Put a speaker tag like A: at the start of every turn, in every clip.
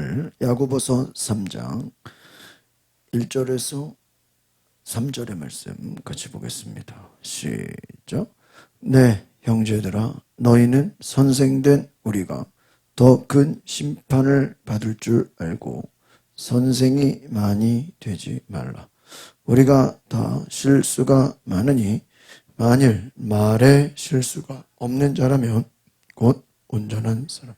A: 오늘 야고보서 3장 1절에서 3절의 말씀 같이 보겠습니다. 시작. 네, 형제들아, 너희는 선생된 우리가 더 큰 심판을 받을 줄 알고 선생이 많이 되지 말라. 우리가 다 실수가 많으니 만일 말에 실수가 없는 자라면 곧 온전한 사람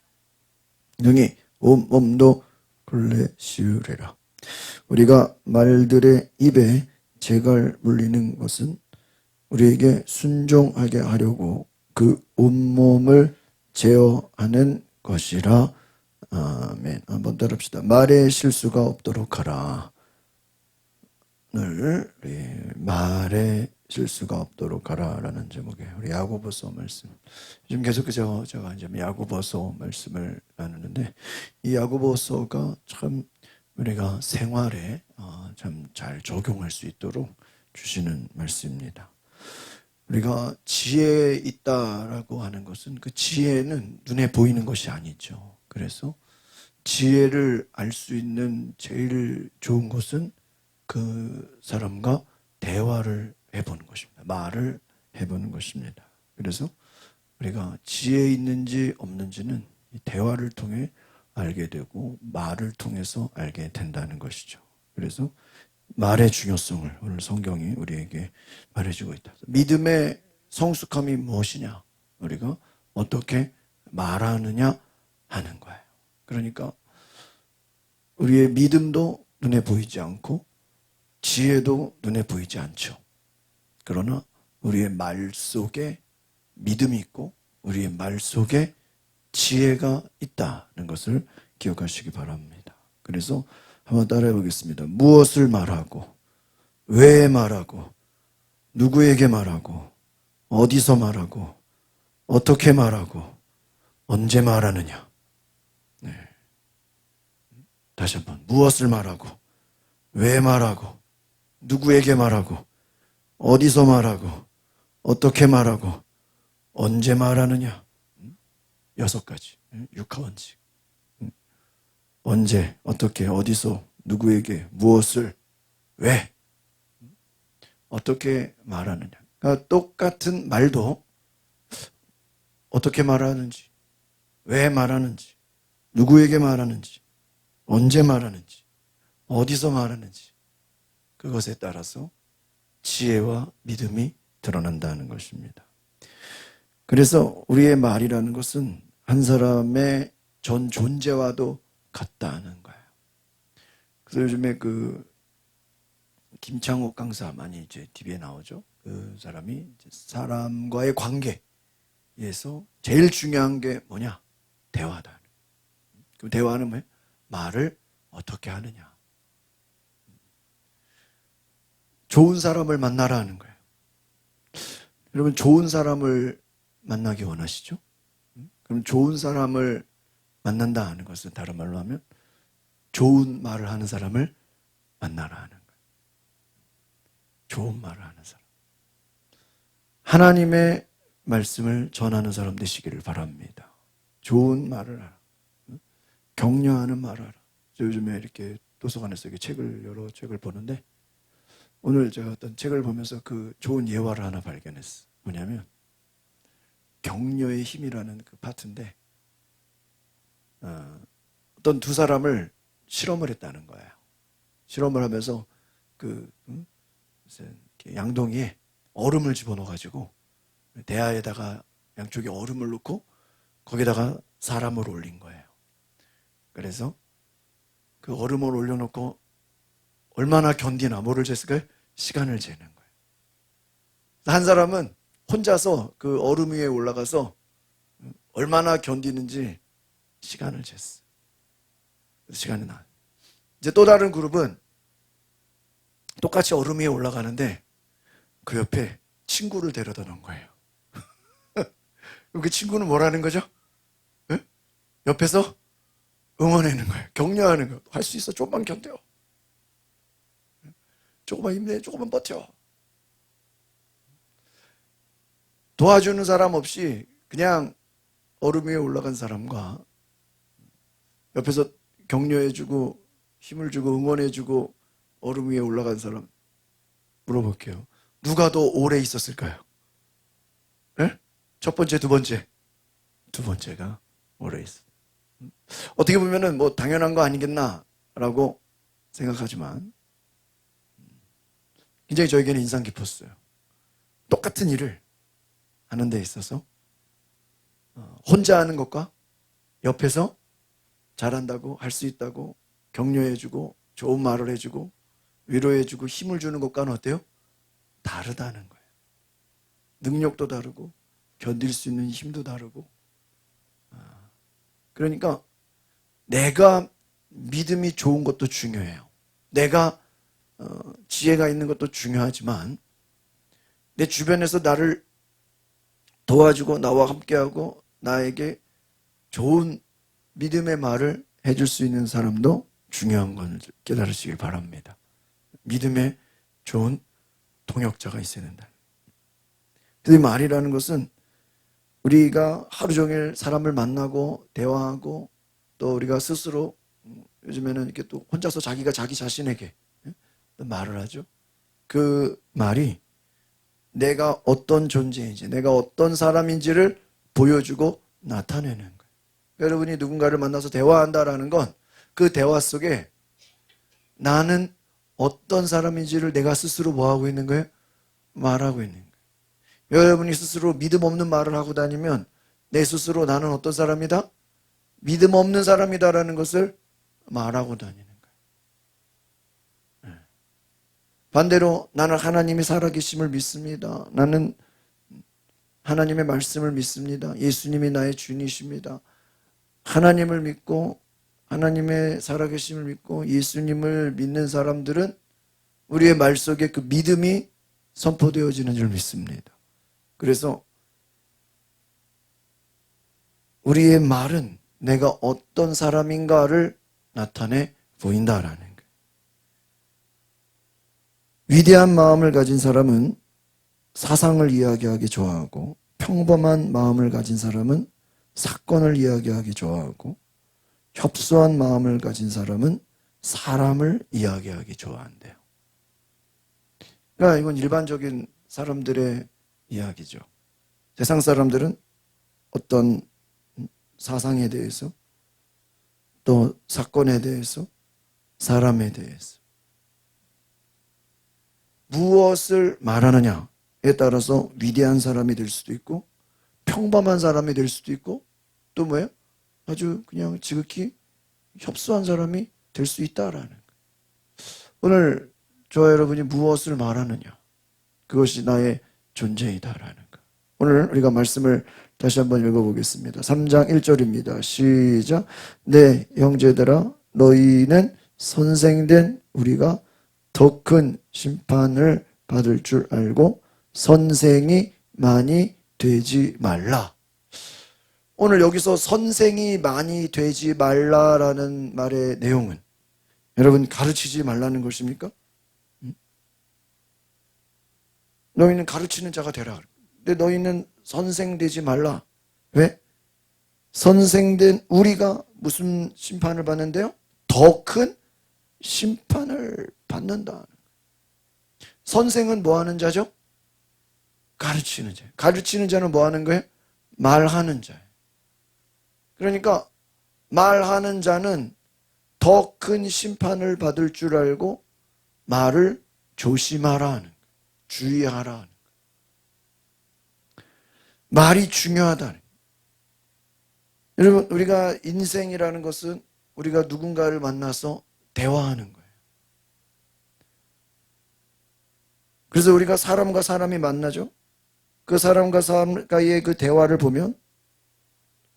A: 능히 온 몸도 근래 씌우리라. 우리가 말들의 입에 재갈 물리는 것은 우리에게 순종하게 하려고 그 온몸을 제어하는 것이라. 아멘. 한번 따라합시다. 말에 실수가 없도록 하라. 늘 말에 실수가 없도록 하라라는 제목의 우리 야고보서 말씀. 지금 계속해서 제가 이제 야고보서 말씀을 나누는데, 이 야고보서가 참 우리가 생활에 참 잘 적용할 수 있도록 주시는 말씀입니다. 우리가 지혜에 있다라고 하는 것은 그 지혜는 눈에 보이는 것이 아니죠. 그래서 지혜를 알 수 있는 제일 좋은 것은 그 사람과 대화를 해보는 것입니다. 말을 해보는 것입니다. 그래서 우리가 지혜 있는지 없는지는 대화를 통해 알게 되고 말을 통해서 알게 된다는 것이죠. 그래서 말의 중요성을 오늘 성경이 우리에게 말해주고 있다. 믿음의 성숙함이 무엇이냐? 우리가 어떻게 말하느냐 하는 거예요. 그러니까 우리의 믿음도 눈에 보이지 않고 지혜도 눈에 보이지 않죠. 그러나 우리의 말 속에 믿음이 있고 우리의 말 속에 지혜가 있다는 것을 기억하시기 바랍니다. 그래서 한번 따라해 보겠습니다. 무엇을 말하고, 왜 말하고, 누구에게 말하고, 어디서 말하고, 어떻게 말하고, 언제 말하느냐. 네. 다시 한번. 무엇을 말하고, 왜 말하고, 누구에게 말하고, 어디서 말하고, 어떻게 말하고, 언제 말하느냐. 6가지. 육하원칙. 언제, 어떻게, 어디서, 누구에게, 무엇을, 왜, 어떻게 말하느냐. 그러니까 똑같은 말도 어떻게 말하는지, 왜 말하는지, 누구에게 말하는지, 언제 말하는지, 어디서 말하는지, 그것에 따라서 지혜와 믿음이 드러난다는 것입니다. 그래서 우리의 말이라는 것은 한 사람의 전 존재와도 같다는 거예요. 그래서 요즘에 그 김창옥 강사 많이 이제 TV에 나오죠. 그 사람이 이제 사람과의 관계에서 제일 중요한 게 뭐냐? 대화다. 그 대화는 뭐예요? 말을 어떻게 하느냐. 좋은 사람을 만나라는 거예요. 여러분, 좋은 사람을 만나기 원하시죠? 그럼 좋은 사람을 만난다 하는 것은 다른 말로 하면 좋은 말을 하는 사람을 만나라 하는 거예요. 좋은 말을 하는 사람. 하나님의 말씀을 전하는 사람 되시기를 바랍니다. 좋은 말을 하라. 격려하는 말을 하라. 저 요즘에 이렇게 도서관에서 이렇게 여러 책을 보는데, 오늘 제가 어떤 책을 보면서 그 좋은 예화를 하나 발견했어요. 뭐냐면 격려의 힘이라는 그 파트인데, 어떤 두 사람을 실험을 했다는 거예요. 실험을 하면서 무슨 양동이에 얼음을 집어넣어가지고 대야에다가 양쪽에 얼음을 넣고 거기다가 사람을 올린 거예요. 그래서 그 얼음을 올려놓고 얼마나 견디나 뭐를 쟀을까요? 시간을 재는 거예요. 한 사람은 혼자서 그 얼음 위에 올라가서 얼마나 견디는지 시간을 쟀어. 시간이 나. 이제 또 다른 그룹은 똑같이 얼음 위에 올라가는데 그 옆에 친구를 데려다 놓은 거예요. 그 친구는 뭐라는 거죠? 네? 옆에서 응원하는 거예요. 격려하는 거예요. 할 수 있어. 조금만 견뎌. 조금만 힘내. 조금만 버텨. 도와주는 사람 없이 그냥 얼음 위에 올라간 사람과 옆에서 격려해주고 힘을 주고 응원해주고 얼음 위에 올라간 사람 물어볼게요. 누가 더 오래 있었을까요? 네? 첫 번째, 두 번째. 두 번째가 오래 있어. 어떻게 보면은 뭐 당연한 거 아니겠나라고 생각하지만 굉장히 저에게는 인상 깊었어요. 똑같은 일을 하는 데 있어서 혼자 하는 것과 옆에서 잘한다고 할 수 있다고 격려해주고 좋은 말을 해주고 위로해주고 힘을 주는 것과는 어때요? 다르다는 거예요. 능력도 다르고 견딜 수 있는 힘도 다르고. 그러니까 내가 믿음이 좋은 것도 중요해요. 내가 지혜가 있는 것도 중요하지만 내 주변에서 나를 도와주고 나와 함께하고 나에게 좋은 믿음의 말을 해줄 수 있는 사람도 중요한 걸 깨달으시길 바랍니다. 믿음의 좋은 동역자가 있어야 된다. 그 말이라는 것은 우리가 하루 종일 사람을 만나고 대화하고 또 우리가 스스로 요즘에는 이렇게 또 혼자서 자기가 자기 자신에게 말을 하죠. 그 말이 내가 어떤 존재인지 내가 어떤 사람인지를 보여주고 나타내는 거예요. 여러분이 누군가를 만나서 대화한다라는 건 그 대화 속에 나는 어떤 사람인지를 내가 스스로 뭐하고 있는 거예요? 말하고 있는 거예요. 여러분이 스스로 믿음 없는 말을 하고 다니면 내 스스로 나는 어떤 사람이다? 믿음 없는 사람이다라는 것을 말하고 다니는 거예요. 반대로 나는 하나님이 살아계심을 믿습니다. 나는 하나님의 말씀을 믿습니다. 예수님이 나의 주님이십니다. 하나님을 믿고 하나님의 살아계심을 믿고 예수님을 믿는 사람들은 우리의 말 속에 그 믿음이 선포되어지는 줄 믿습니다. 그래서 우리의 말은 내가 어떤 사람인가를 나타내 보인다라는 거예요. 위대한 마음을 가진 사람은 사상을 이야기하기 좋아하고 평범한 마음을 가진 사람은 사건을 이야기하기 좋아하고 협소한 마음을 가진 사람은 사람을 이야기하기 좋아한대요. 그러니까 이건 일반적인 사람들의 이야기죠. 세상 사람들은 어떤 사상에 대해서 또 사건에 대해서 사람에 대해서 무엇을 말하느냐에 따라서 위대한 사람이 될 수도 있고 평범한 사람이 될 수도 있고 또 뭐예요? 아주 그냥 지극히 협소한 사람이 될 수 있다라는 거예요. 오늘 저와 여러분이 무엇을 말하느냐 그것이 나의 존재이다라는 거예요. 오늘 우리가 말씀을 다시 한번 읽어보겠습니다. 3장 1절입니다. 시작. 네 형제들아 너희는 선생된 우리가 더 큰 심판을 받을 줄 알고 선생이 많이 되지 말라. 오늘 여기서 선생이 많이 되지 말라라는 말의 내용은 여러분 가르치지 말라는 것입니까? 너희는 가르치는 자가 되라. 근데 너희는 선생 되지 말라. 왜? 선생된 우리가 무슨 심판을 받는데요? 더 큰 심판을 받는다. 선생은 뭐 하는 자죠? 가르치는 자. 가르치는 자는 뭐 하는 거예요? 말하는 자예요. 그러니까 말하는 자는 더 큰 심판을 받을 줄 알고 말을 조심하라 하는 거예요. 주의하라 하는 거예요. 말이 중요하다는 거예요. 여러분 우리가 인생이라는 것은 우리가 누군가를 만나서 대화하는 거예요. 그래서 우리가 사람과 사람이 만나죠. 그 사람과 사람과의 그 대화를 보면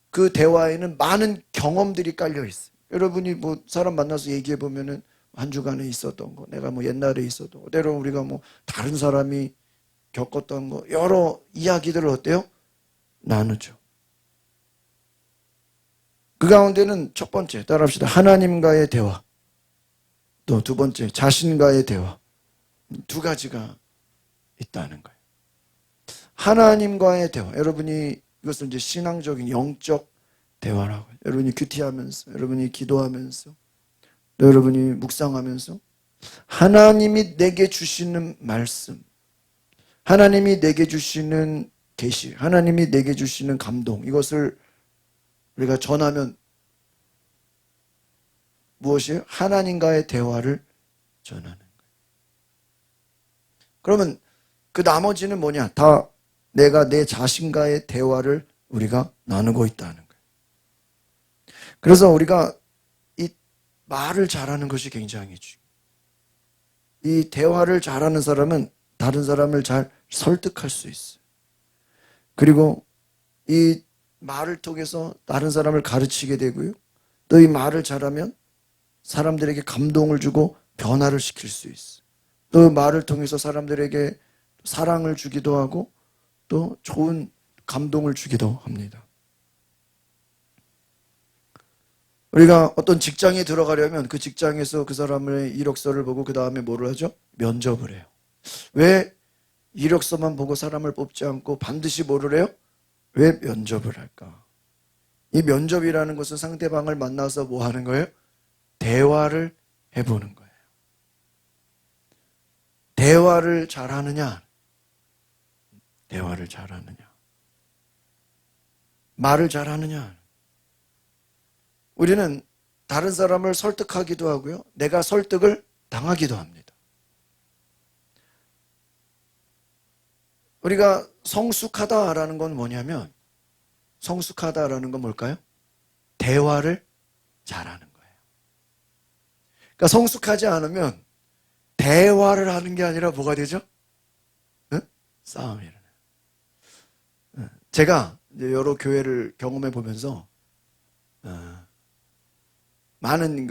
A: 그 대화에는 많은 경험들이 깔려 있어요. 여러분이 뭐 사람 만나서 얘기해 보면은 한 주간에 있었던 거, 내가 뭐 옛날에 있었던 거, 때로 우리가 뭐 다른 사람이 겪었던 거, 여러 이야기들을 어때요? 나누죠. 그 가운데는 첫 번째, 따라합시다. 하나님과의 대화. 또 두 번째, 자신과의 대화. 두 가지가 있다는 거예요. 하나님과의 대화. 여러분이 이것을 이제 신앙적인 영적 대화라고 해요. 여러분이 큐티하면서, 여러분이 기도하면서, 여러분이 묵상하면서 하나님이 내게 주시는 말씀, 하나님이 내게 주시는 계시, 하나님이 내게 주시는 감동, 이것을 우리가 전하면 무엇이에요? 하나님과의 대화를 전하는 거예요. 그러면 그 나머지는 뭐냐? 다 내가 내 자신과의 대화를 우리가 나누고 있다는 거예요. 그래서 우리가 이 말을 잘하는 것이 굉장히 중요해요. 이 대화를 잘하는 사람은 다른 사람을 잘 설득할 수 있어요. 그리고 이 말을 통해서 다른 사람을 가르치게 되고요. 또 이 말을 잘하면 사람들에게 감동을 주고 변화를 시킬 수 있어요. 또 말을 통해서 사람들에게 사랑을 주기도 하고 또 좋은 감동을 주기도 합니다. 우리가 어떤 직장에 들어가려면 그 직장에서 그 사람의 이력서를 보고 그 다음에 뭐를 하죠? 면접을 해요. 왜 이력서만 보고 사람을 뽑지 않고 반드시 뭐를 해요? 왜 면접을 할까? 이 면접이라는 것은 상대방을 만나서 뭐 하는 거예요? 대화를 해보는 거예요. 대화를 잘하느냐? 대화를 잘하느냐? 말을 잘하느냐? 우리는 다른 사람을 설득하기도 하고요. 내가 설득을 당하기도 합니다. 우리가 성숙하다라는 건 뭐냐면, 성숙하다라는 건 뭘까요? 대화를 잘하는 거예요. 그러니까 성숙하지 않으면 대화를 하는 게 아니라 뭐가 되죠? 응? 싸움이 일어나요. 제가 이제 여러 교회를 경험해 보면서 많은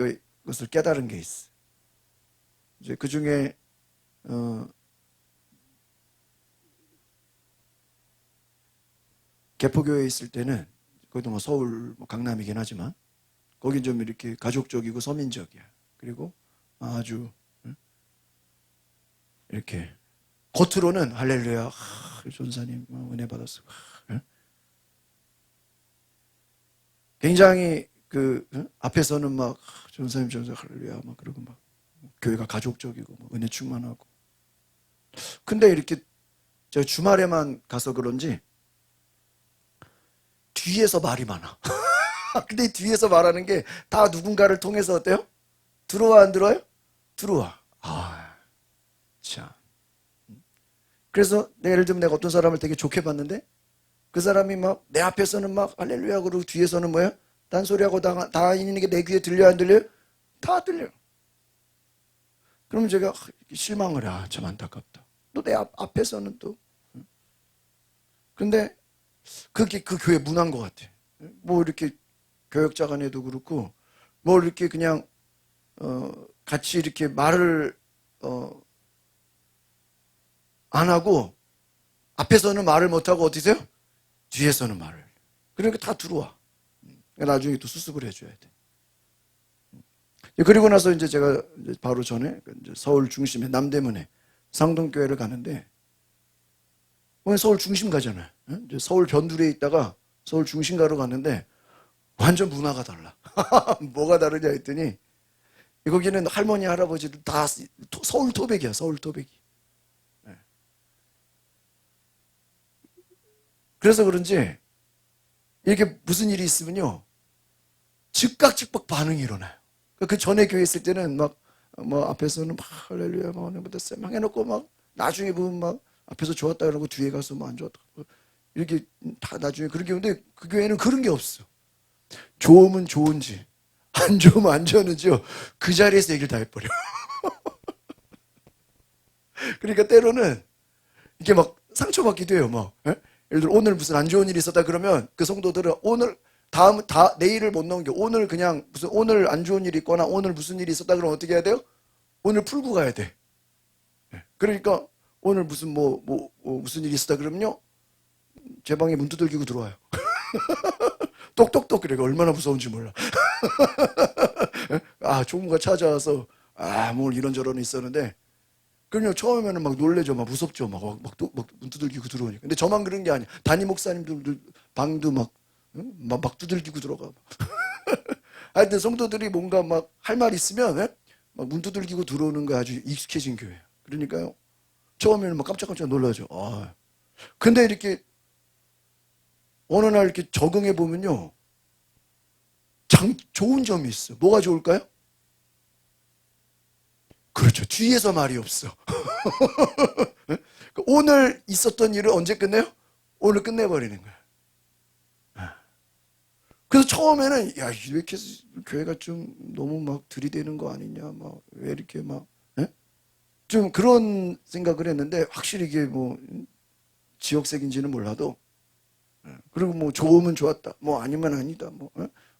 A: 것을 깨달은 게 있어요. 이제 그 중에 개포교회에 있을 때는 거기도 뭐 서울 강남이긴 하지만 거긴 좀 이렇게 가족적이고 서민적이야. 그리고 아주 이렇게 겉으로는 할렐루야, 전사님 은혜 받았어. 굉장히 그 앞에서는 막 전사님 할렐루야 막 그러고 막 교회가 가족적이고 막 은혜 충만하고. 근데 이렇게 저 주말에만 가서 그런지 뒤에서 말이 많아. 근데 뒤에서 말하는 게 다 누군가를 통해서 어때요? 들어와 안 들어와요? 들어와. 아, 참. 그래서 예를 들면 내가 어떤 사람을 되게 좋게 봤는데 그 사람이 막 내 앞에서는 막 할렐루야 그러고 뒤에서는 뭐야? 딴소리하고 다 있는 게 내 귀에 들려요 안 들려요? 다 들려요. 그럼 제가 실망을 해. 아, 참 안타깝다. 너 내 앞에서는 또. 근데 그게 그 교회 문화인 것 같아. 뭐 이렇게 교역자 간에도 그렇고 뭐 이렇게 그냥 같이 이렇게 말을 안 하고 앞에서는 말을 못하고 어디세요? 뒤에서는 말을. 그러니까 다 들어와. 나중에 또 수습을 해줘야 돼. 그리고 나서 이제 제가 바로 전에 서울 중심에 남대문에 상동교회를 가는데 오늘 서울 중심 가잖아요. 서울 변두리에 있다가 서울 중심 가러 갔는데 완전 문화가 달라. 뭐가 다르냐 했더니 거기는 할머니 할아버지들 다 서울 토백이야. 서울 토백이. 그래서 그런지 이렇게 무슨 일이 있으면요 즉각 반응이 일어나요. 그 전에 교회 있을 때는 막 뭐 앞에서는 막 할렐루야 막 오늘 받았어요 막 해놓고 막 나중에 보면 막 앞에서 좋았다 그러고 뒤에 가서 뭐 안 좋았다 이렇게 다 나중에 그런 게 근데 그 교회는 그런 게 없어. 좋으면 좋은지 안 좋으면 안 좋은지요 그 자리에서 얘기를 다 해버려. 그러니까 때로는 이게 막 상처받기도 해요. 막 예를 들어 오늘 무슨 안 좋은 일이 있었다 그러면 그 성도들은 오늘 내일을 못 넘겨. 오늘 그냥 무슨 오늘 안 좋은 일이 있거나 오늘 무슨 일이 있었다 그러면 어떻게 해야 돼요? 오늘 풀고 가야 돼. 그러니까 오늘 무슨 무슨 일이 있었다 그러면요 제 방에 문 두들기고 들어와요. 똑똑똑 그래. 얼마나 무서운지 몰라. 조문가 찾아와서 뭘 이런저런 있었는데 그럼요 처음에는 막 놀래죠. 막 무섭죠. 막 문 두들기고 들어오니까. 근데 저만 그런 게 아니야. 담임 목사님들 방도 막 두들기고 들어가. 하여튼 성도들이 뭔가 막 할 말 있으면 예? 막 문 두들기고 들어오는 거 아주 익숙해진 교회예요. 그러니까요. 처음에는 막 깜짝깜짝 놀라죠. 아. 근데 이렇게 어느 날 이렇게 적응해 보면요. 좋은 점이 있어. 뭐가 좋을까요? 그렇죠. 뒤에서 말이 없어. 오늘 있었던 일을 언제 끝내요? 오늘 끝내버리는 거야. 그래서 처음에는 야, 왜 이렇게 교회가 좀 너무 막 들이대는 거 아니냐, 막 왜 이렇게 막 좀 그런 생각을 했는데 확실히 이게 뭐 지역색인지는 몰라도 그리고 뭐 좋으면 좋았다, 뭐 아니면 아니다,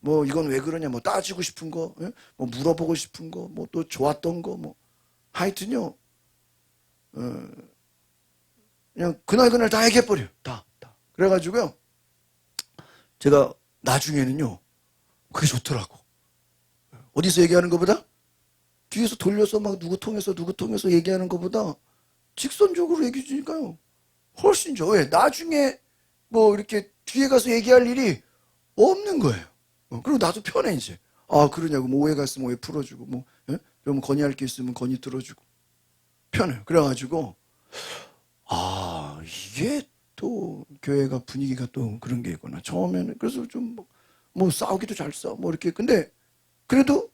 A: 뭐 이건 왜 그러냐, 뭐 따지고 싶은 거, 뭐 물어보고 싶은 거, 뭐 또 좋았던 거, 뭐 하여튼요, 그냥 그날 다 얘기해버려요. 다. 그래가지고요, 제가 나중에는요, 그게 좋더라고. 어디서 얘기하는 것보다 뒤에서 돌려서 막 누구 통해서 얘기하는 것보다 직선적으로 얘기해 주니까요. 훨씬 좋아요. 왜? 나중에 뭐 이렇게 뒤에 가서 얘기할 일이 없는 거예요. 그리고 나도 편해 이제. 아 그러냐고 뭐 오해가 있으면 오해 풀어주고 뭐 그러면 건의할 게 있으면 건의 들어주고 편해요. 그래가지고 아 이게 또 교회가 분위기가 또 그런 게 있구나. 처음에는 그래서 좀 뭐 싸우기도 잘 싸워 뭐 이렇게 근데 그래도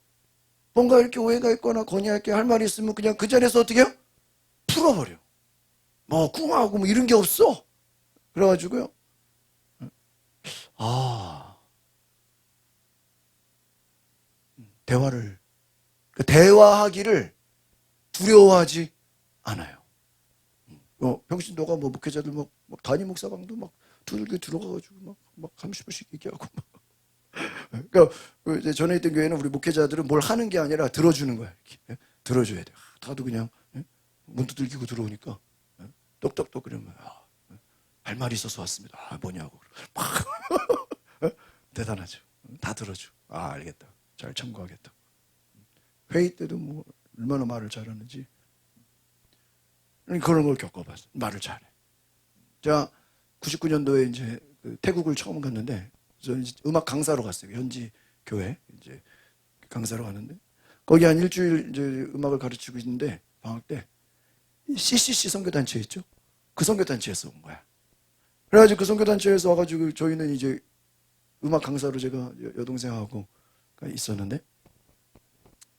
A: 뭔가 이렇게 오해가 있거나 건의할 게 할 말이 있으면 그냥 그 자리에서 어떻게 해요? 풀어버려. 뭐 꿍하고 뭐 이런 게 없어. 그래가지고요. 아 대화를 대화하기를 두려워하지 않아요. 평신 너가 뭐 목회자들 막 단임 목사방도 막 두들겨 들어가가지고 막 30분씩 얘기하고 막. 그러니까 이제 전에 있던 교회는 우리 목회자들은 뭘 하는 게 아니라 들어주는 거야. 이렇게. 들어줘야 돼. 다도 그냥 문 두들기고 들어오니까 똑똑똑 그러면 할 말이 있어서 왔습니다. 뭐냐고 막 대단하죠. 다 들어줘. 알겠다. 잘 참고하겠다. 회의 때도 뭐 얼마나 말을 잘하는지 그런 걸 겪어봤어. 말을 잘해. 제가 99년도에 이제 그 태국을 처음 갔는데 저는 음악 강사로 갔어요. 현지 교회 이제 강사로 갔는데 거기 한 일주일 이제 음악을 가르치고 있는데 방학 때 CCC 선교단체 있죠? 그 선교단체에서 온 거야. 그래가지고 그 선교단체에서 와가지고 저희는 이제 음악 강사로 제가 여동생하고 있었는데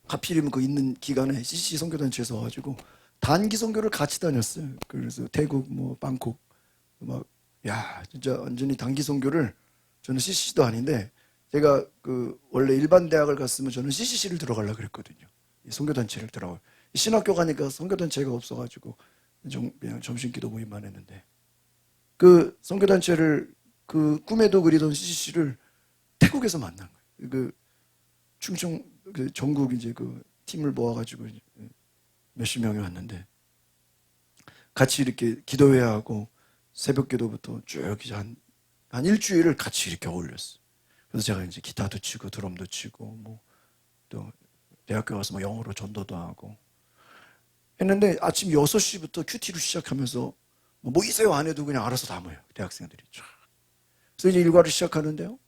A: 하필이면 그 있는 기간에 CCC 선교단체에서 와가지고 단기 선교를 같이 다녔어요. 그래서 태국 뭐 방콕 막 야 진짜 완전히 단기 선교를 저는 CCC도 아닌데 제가 그 원래 일반 대학을 갔으면 저는 CCC를 들어가려고 그랬거든요. 이 선교단체를 들어가. 신학교 가니까 선교단체가 없어가지고 그냥 점심기도 모임만 했는데 그 선교단체를 그 꿈에도 그리던 CCC를 태국에서 만난 거예요. 그 충청 그 전국 이제 그 팀을 모아가지고 몇십 명이 왔는데 같이 이렇게 기도회하고 새벽 기도부터 쭉 한 일주일을 같이 이렇게 어울렸어요. 그래서 제가 이제 기타도 치고 드럼도 치고 뭐 또 대학교 가서 뭐 영어로 전도도 하고 했는데 아침 6시부터 큐티로 시작하면서 뭐 모이세요 안 해도 그냥 알아서 다 모여요. 대학생들이 쫙. 그래서 이제 일과를 시작하는데요.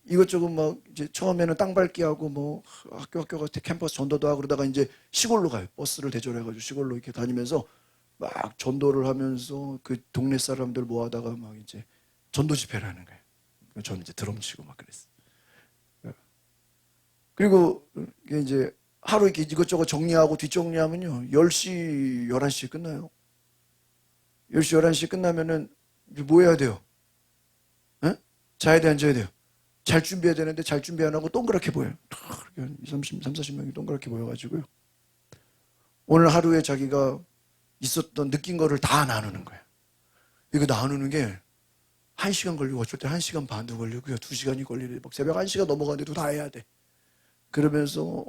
A: 이것저것 막 이제 처음에는 땅 밟기하고 뭐 학교 같은 캠퍼스 전도도 하고 그러다가 이제 시골로 가요. 버스를 대절해가지고 시골로 이렇게 다니면서 막 전도를 하면서 그 동네 사람들 모아다가 막 이제 전도 집회를 하는 거예요. 저는 이제 드럼 치고 막 그랬어요. 그리고 이게 이제 하루 이렇게 이것저것 정리하고 뒷정리하면요. 10시, 11시에 끝나요. 10시, 11시에 끝나면은 뭐 해야 돼요? 에? 자야 돼, 앉아야 돼요? 잘 준비해야 되는데 잘 준비 안 하고 동그랗게 보여요. 40명이 동그랗게 보여가지고요. 오늘 하루에 자기가 있었던 느낀 거를 다 나누는 거예요. 이거 나누는 게 1시간 걸리고 어쩔 때 1시간 반도 걸리고요. 2시간이 걸리고 막 새벽 1시가 넘어가는데도 다 해야 돼. 그러면서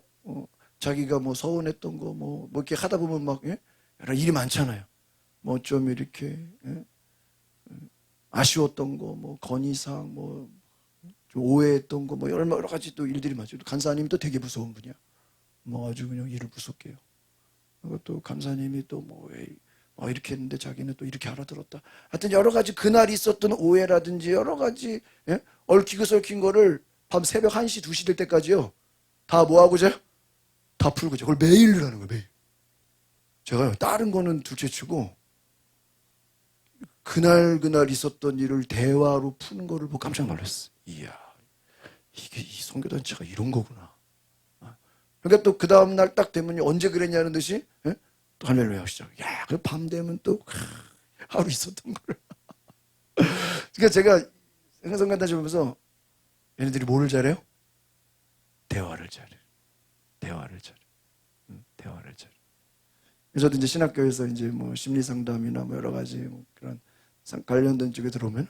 A: 자기가 뭐 서운했던 거 뭐 이렇게 하다 보면 막 여러 일이 많잖아요. 뭐 좀 이렇게 아쉬웠던 거 뭐 건의사항 뭐 좀 오해했던 거 뭐 여러 가지 또 일들이 많죠. 간사님이 또 되게 무서운 분이야. 뭐 아주 그냥 일을 무섭게 해요. 그리고 간사님이 또 뭐 이렇게 했는데 자기는 또 이렇게 알아들었다. 하여튼 여러 가지 그날 있었던 오해라든지 여러 가지 얽히고 설킨 거를 밤 새벽 1시, 2시 될 때까지요. 다 뭐하고 자요? 다 풀고 자요. 그걸 매일 하는 거예요, 매일. 제가요, 다른 거는 둘째 치고, 그날 있었던 일을 대화로 푸는 거를 보고 깜짝 놀랐어요. 이야, 이게 이 선교단체가 이런 거구나. 그러니까 또 그 다음날 딱 되면 언제 그랬냐는 듯이, 예? 또 할렐루야 시작. 야, 그 밤 되면 또 하루 있었던 거를. 그러니까 제가 성교단체 보면서 얘네들이 뭐를 잘해요? 대화를 잘해요. 대화를 잘해요. 대화를 잘해요. 저도 이제 신학교에서 이제 뭐 심리 상담이나 뭐 여러 가지 뭐 그런 관련된 쪽에 들어오면,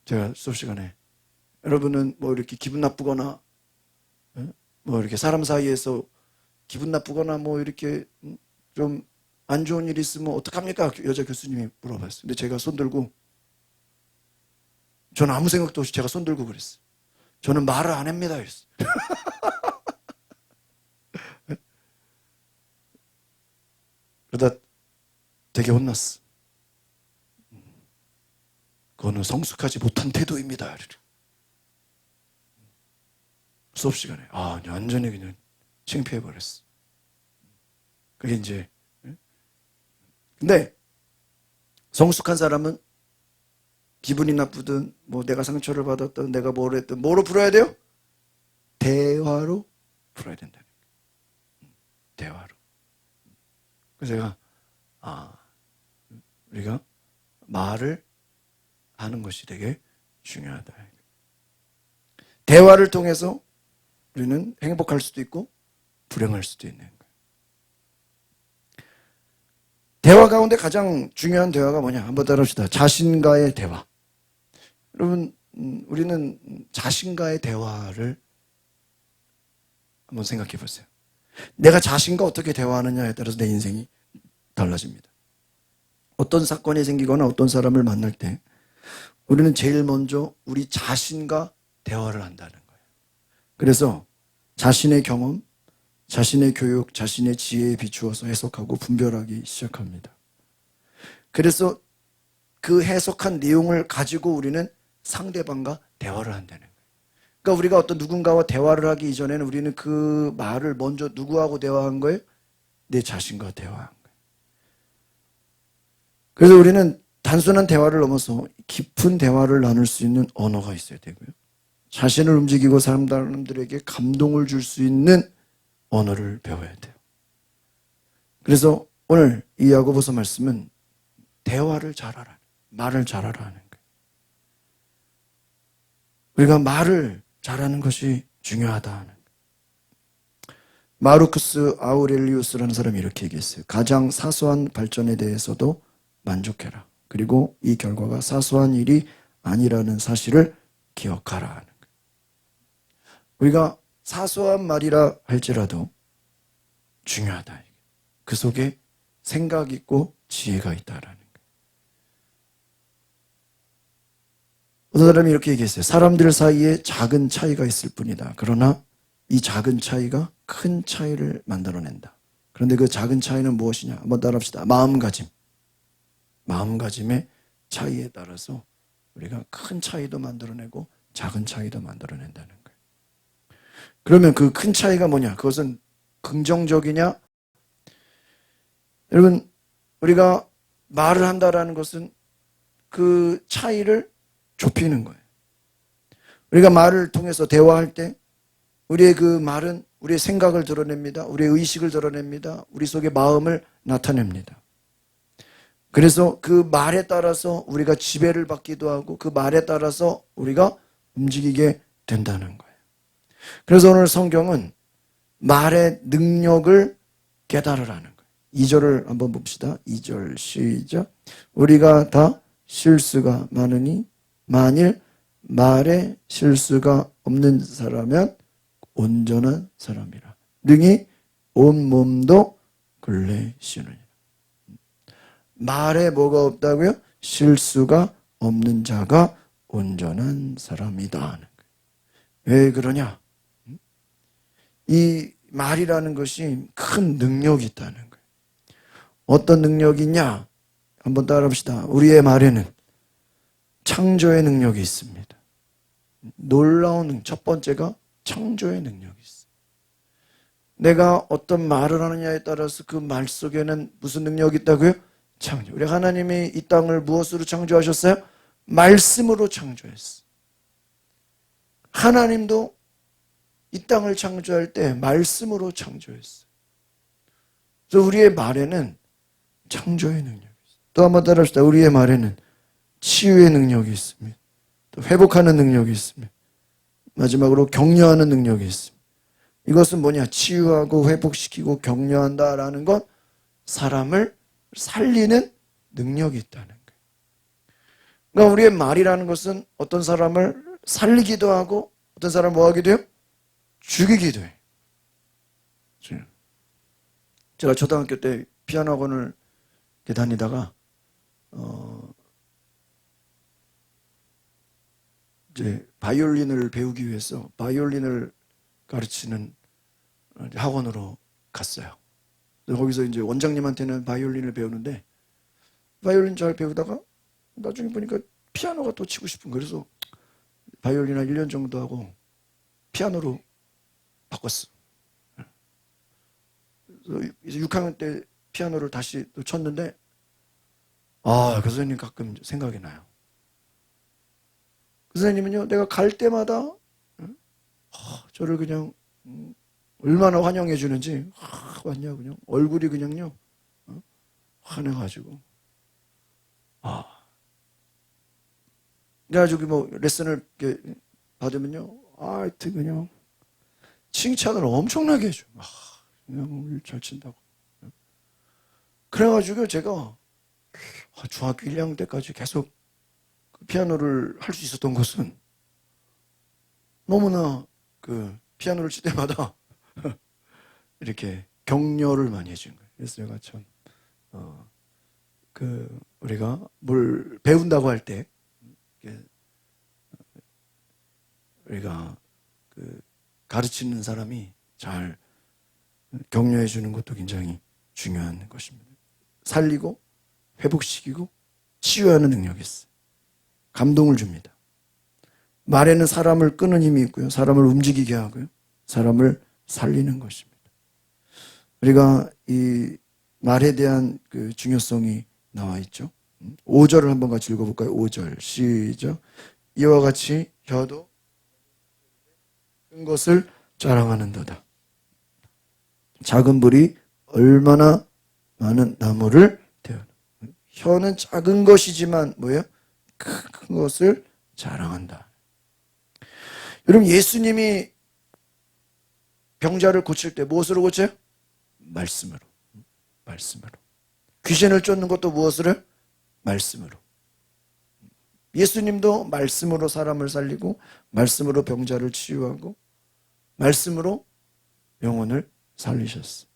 A: 제가 수업 시간에 여러분은 뭐 이렇게 기분 나쁘거나, 뭐 이렇게 사람 사이에서 기분 나쁘거나 뭐 이렇게 좀 안 좋은 일이 있으면 어떡합니까? 여자 교수님이 물어봤어요. 근데 제가 손 들고, 저는 아무 생각도 없이 제가 손 들고 그랬어요. 저는 말을 안 합니다. 그랬어요. 그러다 되게 혼났어. 그거는 성숙하지 못한 태도입니다. 수업 시간에. 완전히 그냥 창피해버렸어. 그게 이제, 근데 성숙한 사람은 기분이 나쁘든 뭐 내가 상처를 받았든 내가 뭘 했든 뭐로 풀어야 돼요? 대화로 풀어야 된다는 거예요. 대화로. 그래서 제가 우리가 말을 하는 것이 되게 중요하다. 대화를 통해서 우리는 행복할 수도 있고 불행할 수도 있는 거예요. 대화 가운데 가장 중요한 대화가 뭐냐? 한번 따라합시다. 자신과의 대화. 여러분, 우리는 자신과의 대화를 한번 생각해 보세요. 내가 자신과 어떻게 대화하느냐에 따라서 내 인생이 달라집니다. 어떤 사건이 생기거나 어떤 사람을 만날 때 우리는 제일 먼저 우리 자신과 대화를 한다는 거예요. 그래서 자신의 경험, 자신의 교육, 자신의 지혜에 비추어서 해석하고 분별하기 시작합니다. 그래서 그 해석한 내용을 가지고 우리는 상대방과 대화를 한다는 거예요. 그러니까 우리가 어떤 누군가와 대화를 하기 이전에는 우리는 그 말을 먼저 누구하고 대화한 거예요? 내 자신과 대화한 거예요. 그래서 우리는 단순한 대화를 넘어서 깊은 대화를 나눌 수 있는 언어가 있어야 되고요. 자신을 움직이고 사람들에게 감동을 줄 수 있는 언어를 배워야 돼요. 그래서 오늘 이 야고보서 말씀은 대화를 잘하라, 말을 잘하라는 거예요. 우리가 말을 잘하는 것이 중요하다는 거예요. 마르쿠스 아우렐리우스라는 사람이 이렇게 얘기했어요. 가장 사소한 발전에 대해서도 만족해라. 그리고 이 결과가 사소한 일이 아니라는 사실을 기억하라. 우리가 사소한 말이라 할지라도 중요하다. 그 속에 생각 있고 지혜가 있다라는 거예요. 어떤 사람이 이렇게 얘기했어요. 사람들 사이에 작은 차이가 있을 뿐이다. 그러나 이 작은 차이가 큰 차이를 만들어낸다. 그런데 그 작은 차이는 무엇이냐? 한번 따라합시다. 마음가짐. 마음가짐의 차이에 따라서 우리가 큰 차이도 만들어내고 작은 차이도 만들어낸다는 거예요. 그러면 그 큰 차이가 뭐냐? 그것은 긍정적이냐? 여러분, 우리가 말을 한다라는 것은 그 차이를 좁히는 거예요. 우리가 말을 통해서 대화할 때 우리의 그 말은 우리의 생각을 드러냅니다. 우리의 의식을 드러냅니다. 우리 속의 마음을 나타냅니다. 그래서 그 말에 따라서 우리가 지배를 받기도 하고 그 말에 따라서 우리가 움직이게 된다는 거예요. 그래서 오늘 성경은 말의 능력을 깨달으라는 거예요. 2절을 한번 봅시다. 2절 시작. 우리가 다 실수가 많으니 만일 말에 실수가 없는 사람은 온전한 사람이라. 능히 온 몸도 근래 씌우느니라. 말에 뭐가 없다고요? 실수가 없는 자가 온전한 사람이다. 왜 그러냐? 이 말이라는 것이 큰 능력이 있다는 거예요. 어떤 능력이 있냐? 한번 따라합시다. 우리의 말에는 창조의 능력이 있습니다. 놀라운 첫 번째가 창조의 능력이 있어요. 내가 어떤 말을 하느냐에 따라서 그 말 속에는 무슨 능력이 있다고요? 창조. 우리 하나님이 이 땅을 무엇으로 창조하셨어요? 말씀으로 창조했어요. 하나님도 이 땅을 창조할 때 말씀으로 창조했어요. 그래서 우리의 말에는 창조의 능력이 있어요. 또 한번 따라합시다. 우리의 말에는 치유의 능력이 있습니다. 또 회복하는 능력이 있습니다. 마지막으로 격려하는 능력이 있습니다. 이것은 뭐냐? 치유하고 회복시키고 격려한다라는 건 사람을 살리는 능력이 있다는 거예요. 그러니까 우리의 말이라는 것은 어떤 사람을 살리기도 하고 어떤 사람을 뭐 하기도 해요? 죽이기도 해요. 제가 초등학교 때 피아노 학원을 다니다가 이제 바이올린을 배우기 위해서 바이올린을 가르치는 학원으로 갔어요. 거기서 이제 원장님한테는 바이올린을 배우는데 바이올린 잘 배우다가 나중에 보니까 피아노가 또 치고 싶은 거예요. 그래서 바이올린 한 1년 정도 하고 피아노로 바꿨어. 그래서 이제 6학년 때 피아노를 다시 또 쳤는데 그 선생님 가끔 생각이 나요. 그 선생님은요, 내가 갈 때마다 저를 그냥 얼마나 환영해 주는지 왔냐 그냥 얼굴이 그냥요 환해가지고 그래가지고 뭐 레슨을 이렇게 받으면요 하여튼 그냥 칭찬을 엄청나게 해줘. 그냥 잘 친다고. 그래가지고 제가 중학교 1학년 때까지 계속 피아노를 할 수 있었던 것은 너무나 그 피아노를 칠 때마다 이렇게 격려를 많이 해준 거예요. 그래서 제가 참 우리가 뭘 배운다고 할 때 우리가 가르치는 사람이 잘 격려해 주는 것도 굉장히 중요한 것입니다. 살리고 회복시키고 치유하는 능력이 있어요. 감동을 줍니다. 말에는 사람을 끄는 힘이 있고요. 사람을 움직이게 하고요. 사람을 살리는 것입니다. 우리가 이 말에 대한 그 중요성이 나와 있죠. 5절을 한번 같이 읽어볼까요? 5절 시작. 이와 같이 혀도 큰 것을 자랑하는도다. 작은 불이 얼마나 많은 나무를 태우나. 혀는 작은 것이지만 뭐예요? 큰 것을 자랑한다. 여러분 예수님이 병자를 고칠 때 무엇으로 고쳐요? 말씀으로. 귀신을 쫓는 것도 무엇으로? 말씀으로. 예수님도 말씀으로 사람을 살리고 말씀으로 병자를 치유하고 말씀으로 영혼을 살리셨어요.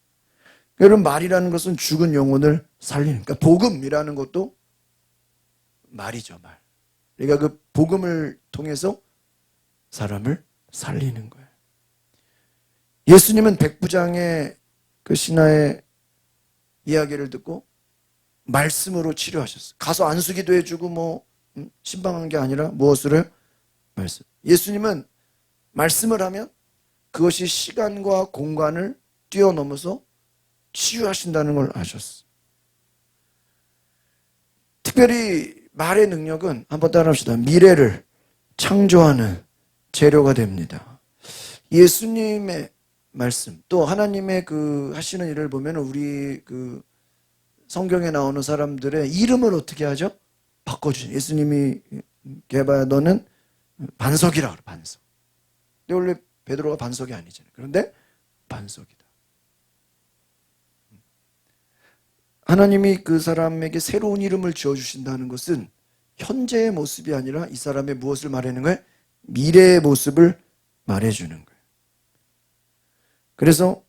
A: 여러분 말이라는 것은 죽은 영혼을 살리는, 그러니까 복음이라는 것도 말이죠. 말. 그러니까 그 복음을 통해서 사람을 살리는 거예요. 예수님은 백부장의 그 신하의 이야기를 듣고 말씀으로 치료하셨어요. 가서 안수기도 해주고 뭐 신방한 게 아니라 무엇으로 해요? 말씀. 예수님은 말씀을 하면 그것이 시간과 공간을 뛰어넘어서 치유하신다는 걸 아셨어요. 특별히 말의 능력은 한번 따라합시다. 미래를 창조하는 재료가 됩니다. 예수님의 말씀, 또 하나님의 그 하시는 일을 보면 우리 그 성경에 나오는 사람들의 이름을 어떻게 하죠? 바꿔주죠. 예수님이 개바야 너는 반석이라 그래, 반석. 근데 원래 베드로가 반석이 아니잖아요. 그런데 반석이다. 하나님이 그 사람에게 새로운 이름을 지어주신다는 것은 현재의 모습이 아니라 이 사람의 무엇을 말하는 거예요? 미래의 모습을 말해주는 거예요. 그래서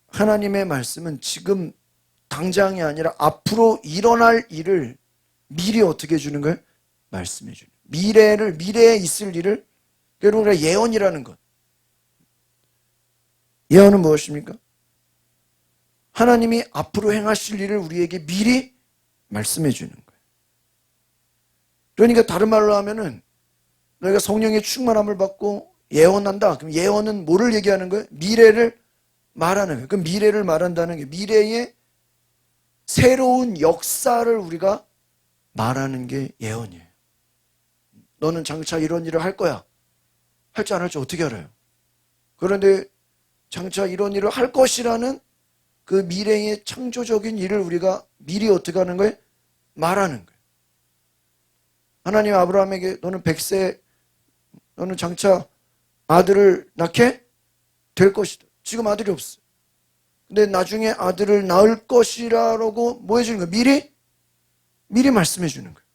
A: 하나님의 말씀은 지금 당장이 아니라 앞으로 일어날 일을 미리 어떻게 해주는 거예요? 말씀해 주는 거예요. 미래에 있을 일을, 여러분 예언이라는 것. 예언은 무엇입니까? 하나님이 앞으로 행하실 일을 우리에게 미리 말씀해 주는 거예요. 그러니까 다른 말로 하면은 너희가 성령의 충만함을 받고 예언한다. 그럼 예언은 뭐를 얘기하는 거예요? 미래를 말하는 거예요. 그 미래를 말한다는 게 미래의 새로운 역사를 우리가 말하는 게 예언이에요. 너는 장차 이런 일을 할 거야. 할지 안 할지 어떻게 알아요? 그런데 장차 이런 일을 할 것이라는 그 미래의 창조적인 일을 우리가 미리 어떻게 하는 거예요? 말하는 거예요. 하나님 아브라함에게 너는 100세 너는 장차 아들을 낳게 될 것이다. 지금 아들이 없어. 근데 나중에 아들을 낳을 것이라고 뭐 해주는 거예요? 미리 말씀해 주는 거예요.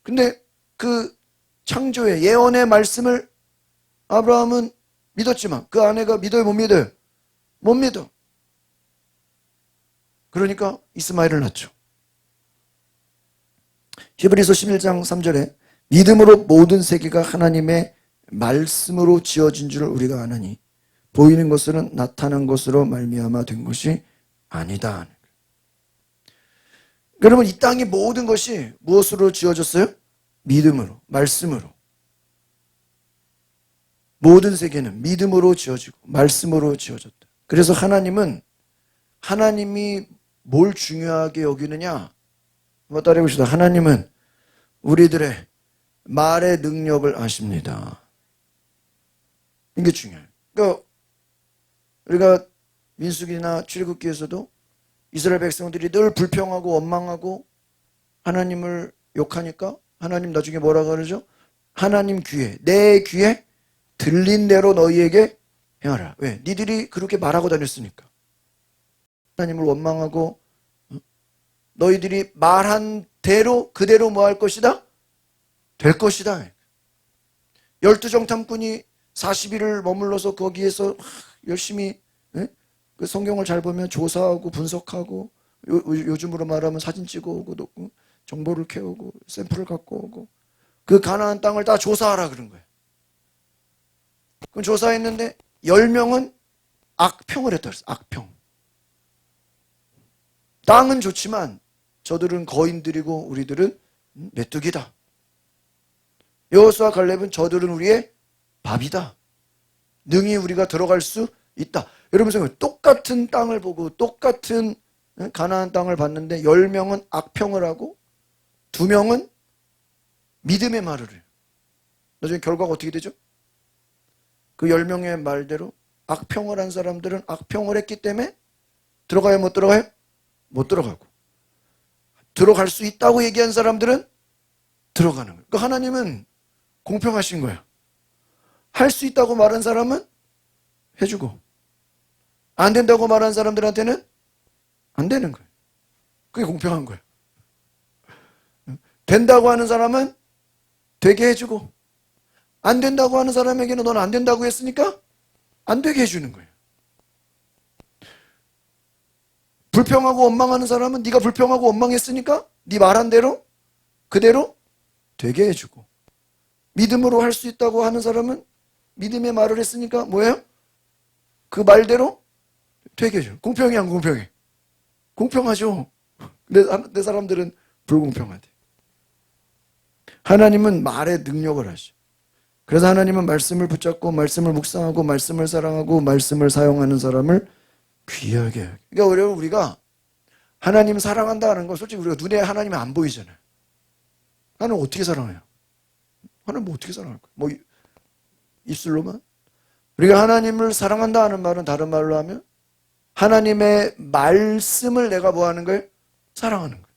A: 근데 그 창조의 예언의 말씀을 아브라함은 믿었지만 그 아내가 믿어요? 못 믿어요? 못 믿어. 그러니까 이스마엘을 낳죠. 히브리서 11장 3절에 믿음으로 모든 세계가 하나님의 말씀으로 지어진 줄 우리가 아나니 보이는 것은 나타난 것으로 말미암아 된 것이 아니다. 여러분 이 땅의 모든 것이 무엇으로 지어졌어요? 믿음으로, 말씀으로. 모든 세계는 믿음으로 지어지고 말씀으로 지어졌다. 그래서 하나님이 뭘 중요하게 여기느냐? 한번 따라해 봅시다. 하나님은 우리들의 말의 능력을 아십니다. 이게 중요해요. 그러니까 우리가 민수기나 출애굽기에서도 이스라엘 백성들이 늘 불평하고 원망하고 하나님을 욕하니까 하나님 나중에 뭐라고 그러죠? 하나님 귀에, 내 귀에 들린 대로 너희에게 행하라. 왜? 니들이 그렇게 말하고 다녔으니까. 하나님을 원망하고 너희들이 말한 대로 그대로 뭐 할 것이다? 될 것이다. 12정탐꾼이 40일을 머물러서 거기에서 열심히 그 성경을 잘 보면 조사하고 분석하고 요즘으로 말하면 사진 찍어오고 정보를 캐오고 샘플을 갖고 오고 그 가나안 땅을 다 조사하라 그런 거예요. 그럼 조사했는데 10명은 악평을 했다 그랬어요. 악평. 땅은 좋지만 저들은 거인들이고 우리들은 메뚜기다. 여호수아 갈렙은 저들은 우리의 밥이다. 능히 우리가 들어갈 수 있다. 여러분 생각해요. 똑같은 땅을 보고 똑같은 가나안 땅을 봤는데 10명은 악평을 하고 2명은 믿음의 말을 해요. 나중에 결과가 어떻게 되죠? 그 10명의 말대로 악평을 한 사람들은 악평을 했기 때문에 들어가요? 못 들어가요? 못 들어가고 들어갈 수 있다고 얘기한 사람들은 들어가는 거예요. 그러니까 하나님은 공평하신 거예요. 할 수 있다고 말한 사람은 해주고 안 된다고 말한 사람들한테는 안 되는 거예요. 그게 공평한 거예요. 된다고 하는 사람은 되게 해주고 안 된다고 하는 사람에게는 넌 안 된다고 했으니까 안 되게 해주는 거예요. 불평하고 원망하는 사람은 네가 불평하고 원망했으니까 네 말한 대로 그대로 되게 해주고 믿음으로 할 수 있다고 하는 사람은 믿음의 말을 했으니까 뭐예요? 그 말대로 되게 해줘요. 공평해 안 공평해? 공평하죠. 내 사람들은 불공평하대. 하나님은 말의 능력을 하셔. 그래서 하나님은 말씀을 붙잡고 말씀을 묵상하고 말씀을 사랑하고 말씀을 사용하는 사람을 귀하게 해요. 그러니까 여러분 우리가 하나님 사랑한다는 건 솔직히 우리가 눈에 하나님이 안 보이잖아요. 하나님 어떻게 사랑해요? 하나님 뭐 어떻게 사랑할 거예요? 뭐 입술로만? 우리가 하나님을 사랑한다 하는 말은 다른 말로 하면 하나님의 말씀을 내가 뭐 하는 거예요? 사랑하는 거예요.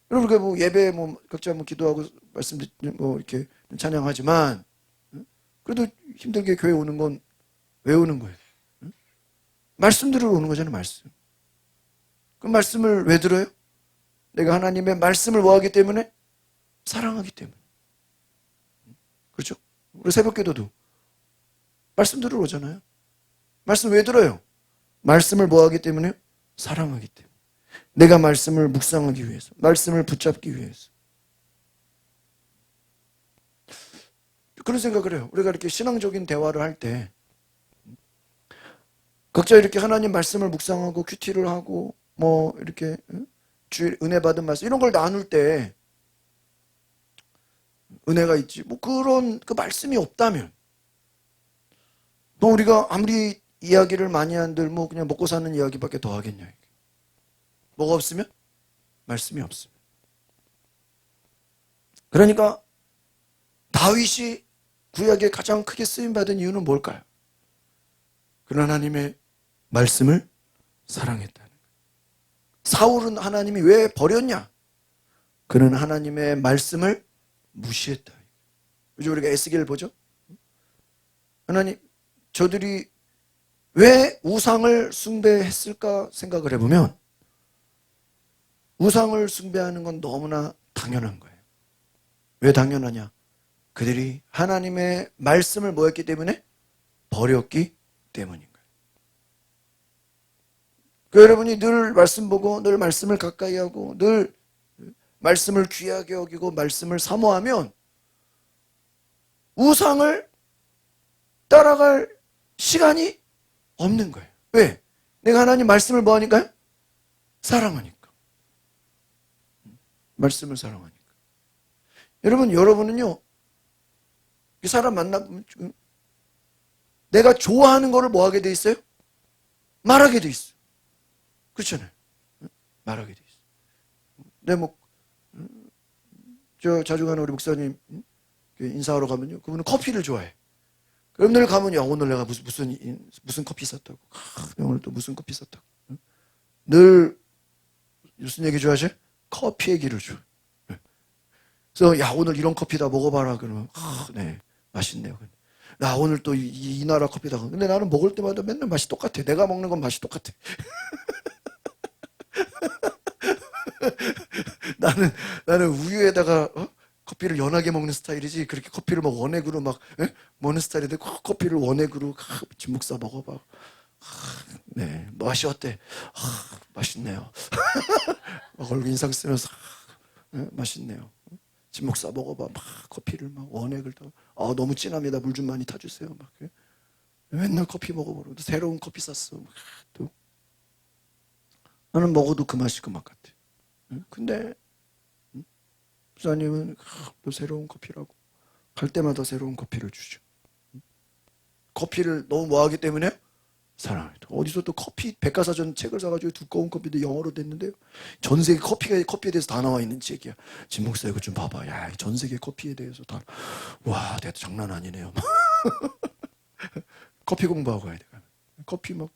A: 여러분 우리가 뭐 예배 뭐 각자 뭐 기도하고 말씀 뭐 이렇게 찬양하지만 그래도 힘들게 교회 오는 건 왜 오는 거예요? 말씀 들으러 오는 거잖아요. 말씀. 그 말씀을 왜 들어요? 내가 하나님의 말씀을 뭐 하기 때문에? 사랑하기 때문에. 그렇죠? 우리 새벽기도도 말씀 들으러 오잖아요. 말씀 왜 들어요? 말씀을 뭐 하기 때문에? 사랑하기 때문에. 내가 말씀을 묵상하기 위해서, 말씀을 붙잡기 위해서. 그런 생각을 해요. 우리가 이렇게 신앙적인 대화를 할 때 각자 이렇게 하나님 말씀을 묵상하고 큐티를 하고 뭐 이렇게 주일 은혜 받은 말씀 이런 걸 나눌 때 은혜가 있지. 뭐 그런 그 말씀이 없다면, 또 우리가 아무리 이야기를 많이 한들 뭐 그냥 먹고 사는 이야기밖에 더 하겠냐. 이게. 뭐가 없으면? 말씀이 없으면. 그러니까 다윗이 구약에 가장 크게 쓰임받은 이유는 뭘까요? 그런 하나님의 말씀을 사랑했다는 거예요. 사울은 하나님이 왜 버렸냐? 그는 하나님의 말씀을 무시했다. 요즘 우리가 에스겔 보죠? 하나님, 저들이 왜 우상을 숭배했을까 생각을 해보면, 우상을 숭배하는 건 너무나 당연한 거예요. 왜 당연하냐? 그들이 하나님의 말씀을 뭐 했기 때문에? 버렸기 때문인 거예요. 그 여러분이 늘 말씀 보고 늘 말씀을 가까이 하고 늘 말씀을 귀하게 여기고 말씀을 사모하면 우상을 따라갈 시간이 없는 거예요. 왜? 내가 하나님 말씀을 뭐 하니까요? 사랑하니까. 말씀을 사랑하니까. 여러분은요, 이 사람 만나보면 내가 좋아하는 거를 뭐 하게 돼 있어요? 말하게 돼 있어요. 그렇잖아요. 말하게 돼 있어요. 근데 뭐, 저 자주 가는 우리 목사님 인사하러 가면요, 그분은 커피를 좋아해. 그럼 늘 가면, 야, 오늘 내가 무슨 커피 샀다고. 오늘 또 무슨 커피 샀다고. 늘 무슨 얘기 좋아하셔? 커피 얘기를 좋아해. 그래서, 야, 오늘 이런 커피다 먹어봐라. 그러면, 네, 맛있네요. 나 오늘 또 이 나라 커피다. 근데 나는 먹을 때마다 맨날 맛이 똑같아. 내가 먹는 건 맛이 똑같아. 나는 우유에다가 커피를 연하게 먹는 스타일이지, 그렇게 커피를 막 원액으로 막 먹는 스타일인데, 커피를 원액으로 진묵사 먹어봐. 네, 맛이 어때? 맛있네요. 막 얼굴 인상 쓰면서 맛있네요. 진묵사 먹어봐. 막 커피를 막 원액을 다. 너무 진합니다. 물 좀 많이 타주세요. 막 맨날 커피 먹어보고 새로운 커피 샀어. 또 나는 먹어도 그 맛이 그 맛 같아. 근데 부사님은 또 새로운 커피라고 갈 때마다 새로운 커피를 주죠. 커피를 너무 뭐하기 때문에 사랑해요. 어디서 또 커피 백과사전 책을 사가지고 두꺼운 커피도 영어로 됐는데요. 전 세계 커피에 대해서 다 나와 있는 책이야. 진 목사 이거 좀 봐봐. 야, 전 세계 커피에 대해서 다. 와, 내가 장난 아니네요. 커피 공부하고 가야 돼. 커피 막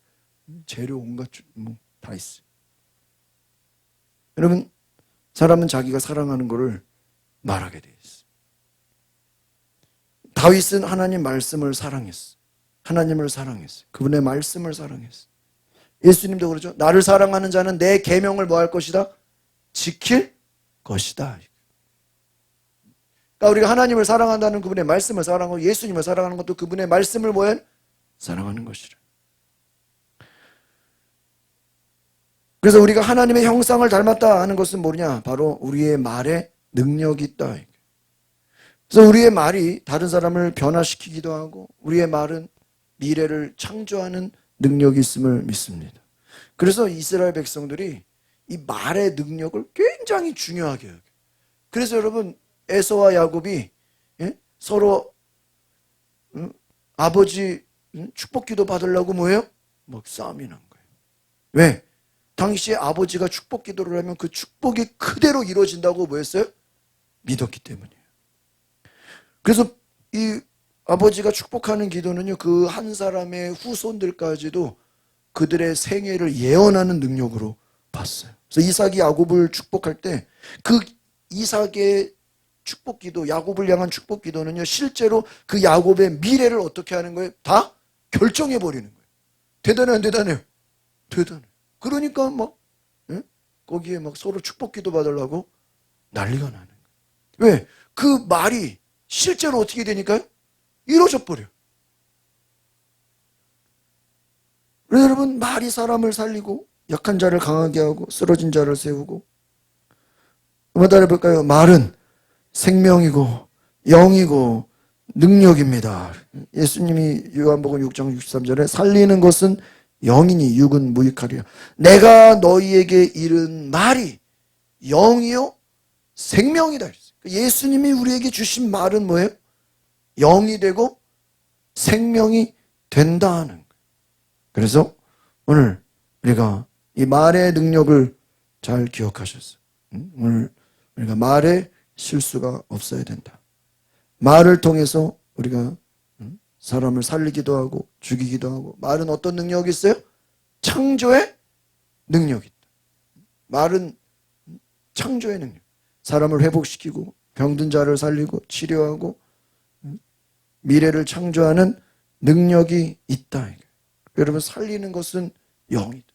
A: 재료 온갖 뭐 다 있어. 여러분, 사람은 자기가 사랑하는 거를 말하게 돼 있어. 다윗은 하나님 말씀을 사랑했어. 하나님을 사랑했어. 그분의 말씀을 사랑했어. 예수님도 그러죠. 나를 사랑하는 자는 내 계명을 뭐 할 것이다? 지킬 것이다. 그러니까 우리가 하나님을 사랑한다는 그분의 말씀을 사랑하고 예수님을 사랑하는 것도 그분의 말씀을 뭐해? 사랑하는 것이라. 그래서 우리가 하나님의 형상을 닮았다 하는 것은 뭐냐? 바로 우리의 말에 능력이 있다. 그래서 우리의 말이 다른 사람을 변화시키기도 하고 우리의 말은 미래를 창조하는 능력이 있음을 믿습니다. 그래서 이스라엘 백성들이 이 말의 능력을 굉장히 중요하게 여겨요. 그래서 여러분, 에서와 야곱이 서로 아버지 축복기도 받으려고 뭐예요? 막 싸움이 난 거예요. 왜? 당시에 아버지가 축복기도를 하면 그 축복이 그대로 이루어진다고 뭐였어요? 믿었기 때문이에요. 그래서 이 아버지가 축복하는 기도는요, 그 한 사람의 후손들까지도 그들의 생애를 예언하는 능력으로 봤어요. 그래서 이삭이 야곱을 축복할 때 그 이삭의 축복 기도, 야곱을 향한 축복 기도는요, 실제로 그 야곱의 미래를 어떻게 하는 거예요? 다 결정해 버리는 거예요. 대단해, 안 대단해요? 대단해. 그러니까 막 거기에 막 서로 축복 기도 받으려고 난리가 나는 거예요. 왜? 그 말이 실제로 어떻게 되니까요? 이루어져 버려요. 그래서 여러분, 말이 사람을 살리고 약한 자를 강하게 하고 쓰러진 자를 세우고, 한번 따라해볼까요? 말은 생명이고 영이고 능력입니다. 예수님이 요한복음 6장 63절에 살리는 것은 영이니 육은 무익하리라. 내가 너희에게 이른 말이 영이요 생명이다. 예수님이 우리에게 주신 말은 뭐예요? 영이 되고 생명이 된다 하는 거예요. 그래서 오늘 우리가 이 말의 능력을 잘 기억하셨어요. 오늘 우리가 말에 실수가 없어야 된다. 말을 통해서 우리가 사람을 살리기도 하고 죽이기도 하고, 말은 어떤 능력이 있어요? 창조의 능력이 있다. 말은 창조의 능력. 사람을 회복시키고 병든 자를 살리고 치료하고 미래를 창조하는 능력이 있다. 여러분, 살리는 것은 영이다.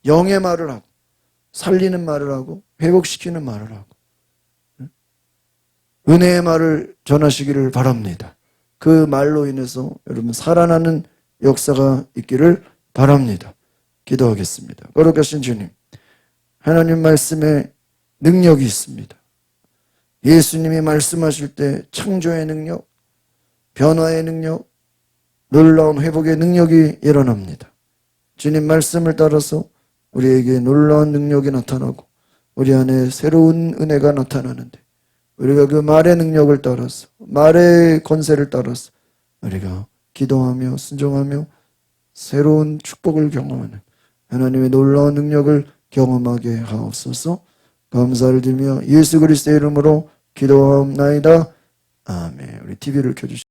A: 영의 말을 하고 살리는 말을 하고 회복시키는 말을 하고 은혜의 말을 전하시기를 바랍니다. 그 말로 인해서 여러분 살아나는 역사가 있기를 바랍니다. 기도하겠습니다. 거룩하신 주님, 하나님 말씀에 능력이 있습니다. 예수님이 말씀하실 때 창조의 능력, 변화의 능력, 놀라운 회복의 능력이 일어납니다. 주님 말씀을 따라서 우리에게 놀라운 능력이 나타나고 우리 안에 새로운 은혜가 나타나는데, 우리가 그 말의 능력을 따라서, 말의 권세를 따라서 우리가 기도하며 순종하며 새로운 축복을 경험하는 하나님의 놀라운 능력을 경험하게 하옵소서. 감사를 드리며 예수 그리스도의 이름으로 기도하옵나이다. 아멘. 우리 TV를 켜주시죠.